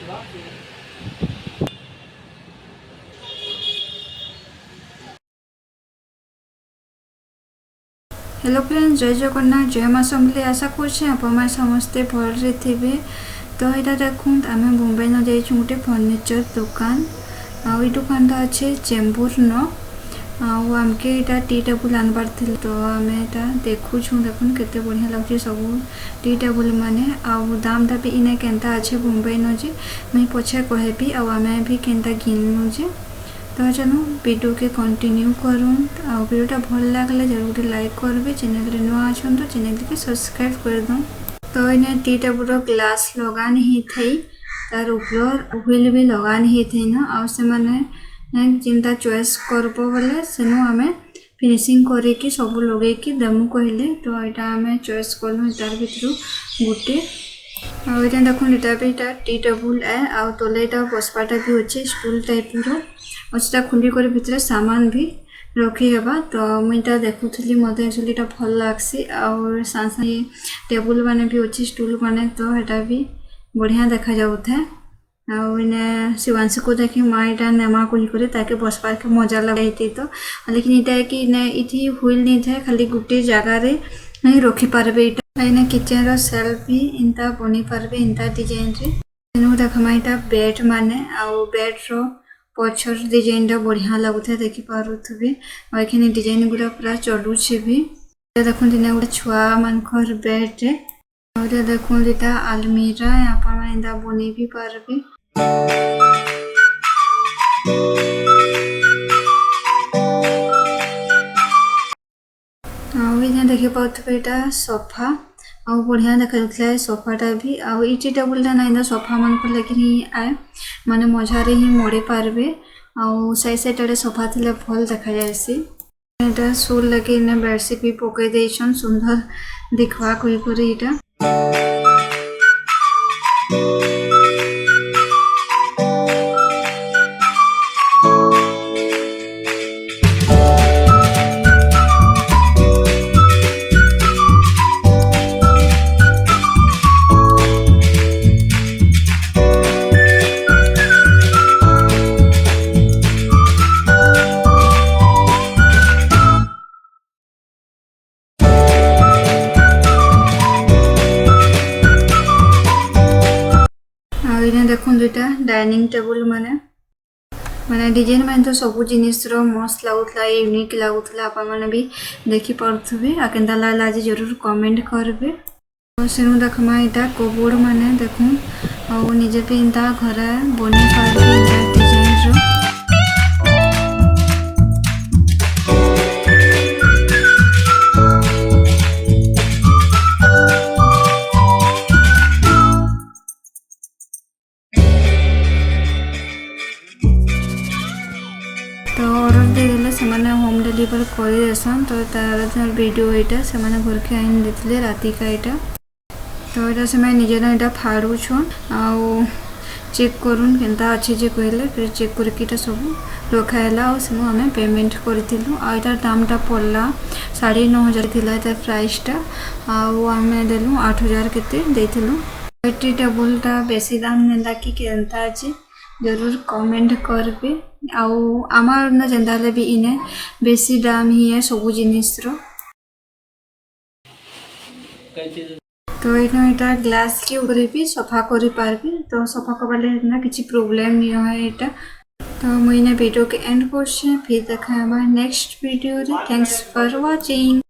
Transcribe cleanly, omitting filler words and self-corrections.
Hello friends, जय जगन्नाथ, जय माँ समले। आशा कर समस्ते भल थे। तो यहाँ देखूँ आम मुंबई न जा गोटे फर्निचर दुकान। आई दुकान अच्छे चेम्बूर न आमके यहाँ टी टेबुल आनबार थी। तो आम यहाँ देखु देखुन केते बढ़िया लगे सब टी टेबुल माने दाम टा भी इने केनता अच्छे मुंबई न जे मुझे पछे कहबी आम भी केनता घिनू जे। तो चलो वीडियो के कंटिन्यू करूँ। वीडियोटा भल लगले जरूर लाइक करबे, चैनल नुआ अच्छा तो चैनल के सब्सक्राइब कर दूँ। तो इन्हें टी टेबुल ग्लास लगान ही थी, तार ऊपर व्हील भी लगान ही थी न आने चिंता चॉइस करब बोले सेनु आम फिनिशिंग करके सब लगे देमु कहले। तो यहाँ आम चॉइस कलु तार भर गोटे आइटा देखो यहाँ भी टी टेबुल है आ तले बसपाटा भी अच्छे स्टूल टाइप रहा खुली कर भितर सामान भी रखी हेबा। तो मुझे देखुली मत एक्चुअली भल लगसी और सागे टेबुल माने भी अच्छे स्टूल माने। तो यहाँ भी बढ़िया देखा जाऊे आने शिवांशी को देखी माँ यहाँ नेमा कही ताकि बस पार के मजा लगे। तो लेकिन यहाँ कि इटी व्हील नहीं थाए खाली गोटे जगार नहीं रखिपारे। यहाँ किचन रो सेल्फ भी इंता बनी पारे इंता डिजाइन रे देखमा यहाँ बेड माने बेड रो पछर डिजाइन टा बढ़िया लगुता देखी पारुथबे और डिजाइन गुड़ा पूरा चलुचे भी। देखो गोटे छुआ मानकर बेड और देखो यहाँ आलमीरा यहाँ बनी भी पारबे। देखी पारे यहाँ सोफा आ बढ़िया देखा सोफाटा भी आटी टेबुलटा ना सोफा मान लगे ही आए माने मझारे ही मोड़ी पारबे साइड साइड आड़े सोफा थिले भल देखा जाए। शूल लगे इन्हें बेडसीट भी पकई देछन सुंदर दिखवा कही। देखो दुटा डाइनिंग टेबुल माने डिजाइन माने तो सब जिनिस मस्त लगुला यूनिक लगुला आप मैंने भी देखी पारे आ केनता लागला आज जरूर कमेंट करबे। सेनु देखमा यहाँ कबोर्ड माने देखूँ आ निजे भी इंता घर बनी पारे डिजाइन रो। तो ऑर्डर देदेले से होम डिलीवर कर देसन। तो तार वीडियो यहाँ से घर के आईन देते राति का यहाँ। तो यहाँ से निजे यहाँ फाड़ुछन आ चेक करूँ केनता अच्छे जे कहले फिर चेक करके सब रखाला आम पेमेंट करूँ। आर दामटा पड़ला 9,500 थी प्राइसटा आम देलु 8,000 के टी टेबुलटा बेसी दाम नेला कि केनता अच्छे जरूर कमेंट करबे। आमार न जेंदा भी इने बेसी दाम ही है सब जिनिस रो। तो यहाँ ग्लास के ऊपर भी सफा करी पारबे। तो सफा करवाले ना किसी प्रॉब्लम नहीं है यहाँ। तो मुझे वीडियो के एंड कर फिर देखा नेक्स्ट वीडियो रे। Thanks for watching.